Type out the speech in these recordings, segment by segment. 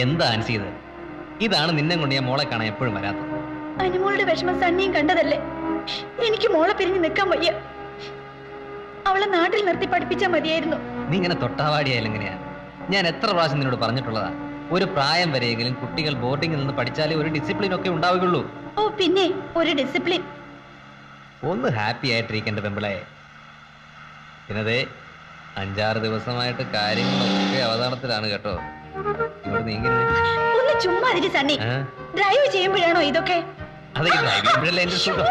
എന്താ ആൻസി ഇത്? ഇതാണ് നിന്നെ കൊണ്ട് ഞാൻ മോളെ കാണാൻ എപ്പോഴും വരാത്തത്. അനുമോളുടെ വിഷമം സണ്ണിയും കണ്ടതല്ലേ. എനിക്ക് മോളെ പിരിഞ്ഞ് നിൽക്കാൻ വയ്യ. അവളെ നാട്ടിൽ നിർത്തി പഠിപ്പിച്ചാൽ മതിയായിരുന്നു. നീ ഇങ്ങനെ തൊട്ടാവാടിയായാലും എങ്ങനെയാ? ഞാൻ എത്ര പ്രാവശ്യം നിന്നോട് പറഞ്ഞിട്ടുള്ളതാ, ഒരു പ്രായം വരെയെങ്കിലും കുട്ടികൾ ബോർഡിങ്ങിൽ നിന്ന് പഠിച്ചാലേ ഒരു ഡിസിപ്ലിൻ ഒക്കെ ഉണ്ടാവുകയുള്ളൂ. ഓ പിന്നെ ഒരു ഡിസിപ്ലിൻ. ഒന്ന് ഹാപ്പി ആയിട്ടിരിക്കേണ്ട പെമ്പിളെ. പിന്നതേ 5-6 ദിവസമായിട്ട് കാര്യങ്ങളൊക്കെ അവതാളത്തിലാണ് കേട്ടോ. ഇവിടെ നീങ്ങി ഒന്ന് ചുമ്മാ അതിരി സണ്ണി. ഡ്രൈവ് ചെയ്യുമ്പോഴാണോ ഇതൊക്കെ? അതെ, ഡ്രൈവ് ചെയ്യുമ്പോഴല്ലേ എന്റെ സുഖം.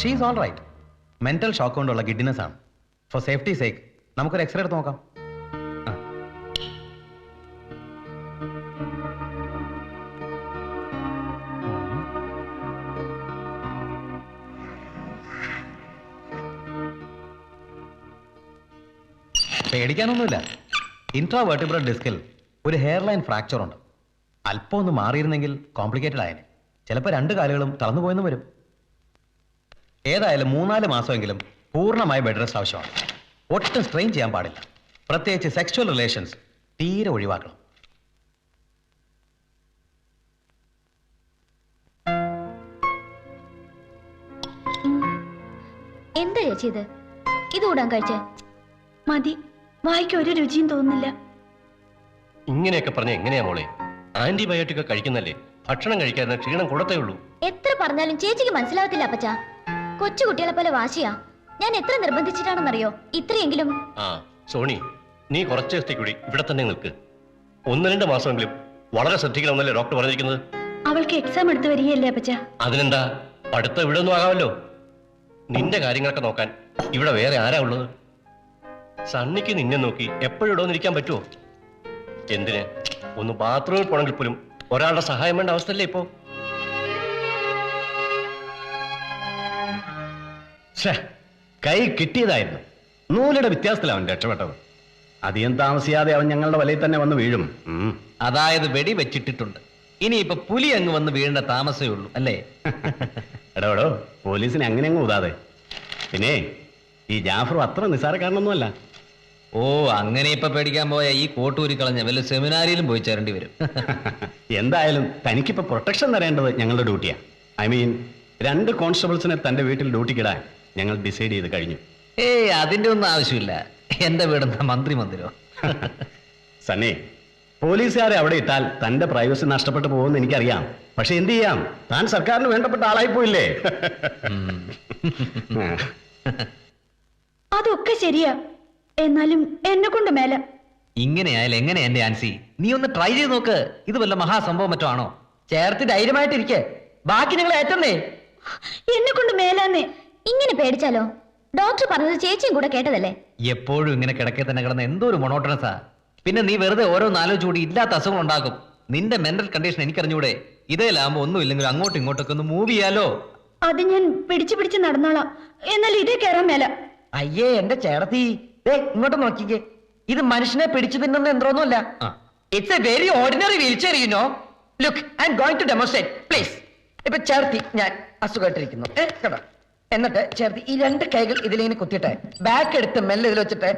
She is all right. Mental shock കൊണ്ടുള്ള ഗിഡിനെസ് ആണ്. ഫോർ സേഫ്റ്റി സേക്ക് നമുക്കൊരു എക്സ്റേ എടുത്ത് നോക്കാം. പേടിക്കാനൊന്നുമില്ല. ഇൻട്രാവെർട്ടിബ്രൽ ഡിസ്കിൽ ഒരു ഹെയർ ലൈൻ ഫ്രാക്ചർ ഉണ്ട്. അല്പം ഒന്ന് മാറിയിരുന്നെങ്കിൽ കോംപ്ലിക്കേറ്റഡ് ആയനെ. ചിലപ്പോൾ 2 കാലുകളും തളർന്നു പോയെന്ന് വരും. ഏതായാലും 3-4 മാസമെങ്കിലും പൂർണ്ണമായ ബെഡ് റെസ്റ്റ് ആവശ്യമാണ്. ഒട്ടും സ്ട്രെയിൻ ചെയ്യാൻ പാടില്ല. പ്രത്യേകിച്ച് സെക്സ്വൽ റിലേഷൻസ് തീരെ ഒഴിവാക്കണം. എന്താ ചേച്ചി ഇത്? ഇത് കൂടാൻ കഴിച്ചേ മതി. വായിക്ക് ഒരു രുചിയും തോന്നുന്നില്ല. ഇങ്ങനെയൊക്കെ പറഞ്ഞ എങ്ങനെയാ മോളെ? ആന്റിബയോട്ടിക് കഴിക്കുന്നല്ലേ, ഭക്ഷണം കഴിക്കാതെ ക്ഷീണം കൂടത്തേ ഉള്ളൂ. എത്ര പറഞ്ഞാലും ചേച്ചിക്ക് മനസ്സിലാകത്തില്ല അപ്പച്ച. കൊച്ചു കുട്ടികളെ പോലെ വാശിയാ. ഞാൻ എത്ര നിർബന്ധിച്ചിട്ടാണെന്നറിയോ? ഇത്രയെങ്കിലും. ആ സോണി, നീ കുറച്ച് ദിവസത്തേക്ക് കൂടി ഇവിടെ തന്നെ നിൽക്ക്. 1-2 മാസമെങ്കിലും വളരെ ശ്രദ്ധിക്കണമെന്നല്ലേ ഡോക്ടർ പറഞ്ഞിരിക്കുന്നത്? അവൾക്ക് എക്സാം എടുത്ത് വരികയല്ലേ അപ്പച്ച? അതിനെന്താ, പഠിത്തം ഇവിടെ ഒന്നും ആകാമല്ലോ. നിന്റെ കാര്യങ്ങളൊക്കെ നോക്കാൻ ഇവിടെ വേറെ ആരാ ഉള്ളത്? സണ്ണിക്ക് നിന്നെ നോക്കി എപ്പോഴും ഇവിടെ വന്നിരിക്കാൻ പറ്റുമോ? എന്തിന്, ഒന്ന് ബാത്റൂമിൽ പോണെങ്കിൽ പോലും ഒരാളുടെ സഹായം വേണ്ട അവസ്ഥയല്ലേ ഇപ്പോ? കൈ കിട്ടിയതായിരുന്നു. നൂലിയുടെ വ്യത്യാസത്തിലാണ് അവൻ രക്ഷപ്പെട്ടത്. അധികം താമസിയാതെ അവൻ ഞങ്ങളുടെ വലയിൽ തന്നെ വന്ന് വീഴും. അതായത് വെടി വെച്ചിട്ടിട്ടുണ്ട്. ഇനിയിപ്പൊ പുലി അങ്ങ് വന്ന് വീഴേണ്ട താമസമേ ഉള്ളൂ അല്ലേ? എടോ, പോലീസിനെ അങ്ങനെ അങ്ങ് ഊതാതെ. പിന്നെ ഈ ജാഫറും അത്ര നിസ്സാരക്കാരനൊന്നുമല്ല. ഓ, അങ്ങനെ ഇപ്പൊ പേടിക്കാൻ പോയ ഈ കോട്ടൂരി കളഞ്ഞ വല്ല സെമിനാരിയിലും പോയി ചേരേണ്ടി വരും. എന്തായാലും തനിക്കിപ്പോ പ്രൊട്ടക്ഷൻ തരേണ്ടത് ഞങ്ങളുടെ ഡ്യൂട്ടിയാ. ഐ മീൻ 2 കോൺസ്റ്റബിൾസിനെ തന്റെ വീട്ടിൽ ഡ്യൂട്ടിക്കിടാൻ ഞങ്ങൾ ഡിസൈഡ് ചെയ്ത് കഴിഞ്ഞു. ഏയ്, അതിന്റെ ഒന്നും ആവശ്യമില്ല. എന്റെ വീടെന്താ മന്ത്രി മന്ദിരോ? സണ്ണി, പോലീസുകാരെ അവിടെ ഇട്ടാൽ തന്റെ പ്രൈവസി നഷ്ടപ്പെട്ടു പോകുമെന്ന് എനിക്കറിയാം. പക്ഷെ എന്ത് ചെയ്യാം, താൻ സർക്കാരിന് വേണ്ടപ്പെട്ട ആളായി പോയില്ലേ? അതൊക്കെ ശരിയാ, എന്നാലും എന്നെ കൊണ്ട് മേല. ഇങ്ങനെയായാലും എങ്ങനെ എന്റെ ആൻസി? നീ ഒന്ന് ട്രൈ ചെയ്ത് നോക്ക്. ഇത് വല്ല മഹാസംഭവം മറ്റോ ആണോ? ചേർത്ത് ധൈര്യമായിട്ടിരിക്കേ, ബാക്കി നിങ്ങൾ ഏറ്റന്നേ. എന്നെ കൊണ്ട് മേലാന്നേ. ഇങ്ങനെ പേടിച്ചാലോ? ഡോക്ടർ പറഞ്ഞത് ചേച്ചിയും കൂടെ കേട്ടതല്ലേ? എപ്പോഴും ഇങ്ങനെ കിടക്കെ തന്നെ കിടന്ന് എന്തോ ഒരു മൊണോട്ടണസാ. പിന്നെ നീ വെറുതെ ഓരോന്നാലോചിച്ച് കൂടി ഇല്ലാത്ത അസുഖങ്ങൾ ഉണ്ടാക്കും. നിന്റെ മെന്റൽ കണ്ടീഷൻ എനിക്കറിഞ്ഞൂടെ? ഇതേലാകുമ്പോ ഒന്നും ഇല്ലെങ്കിലും അങ്ങോട്ടും ഇങ്ങോട്ടൊക്കെ ഒന്ന് മൂവ് ചെയ്യാലോ. അത് ഞാൻ പിടിച്ച് നടന്നോളാം. എന്നാൽ ഇതേ കയറാൻ മേല. അയ്യേ എന്റെ ചേട്ടത്തി, ഇങ്ങോട്ട് നോക്കിക്കേ. ഇത് മനുഷ്യനെ പിടിച്ചു തിന്നുന്ന എന്തോന്നുമല്ല. It's a very ordinary wheelchair, you know. Look, I am going to demonstrate. Please. ഇപ്പൊ ചേർത്തി ഞാൻ അസുഖമായിട്ടിരിക്കുന്നു കേട്ടോ. എന്നിട്ട് ചേർത്തി ഈ 2 കൈകൾ ഇതിലിങ്ങനെ കുത്തിയിട്ട് ബാക്ക് എടുത്ത് മെല്ലെ ഇതിൽ വെച്ചിട്ട്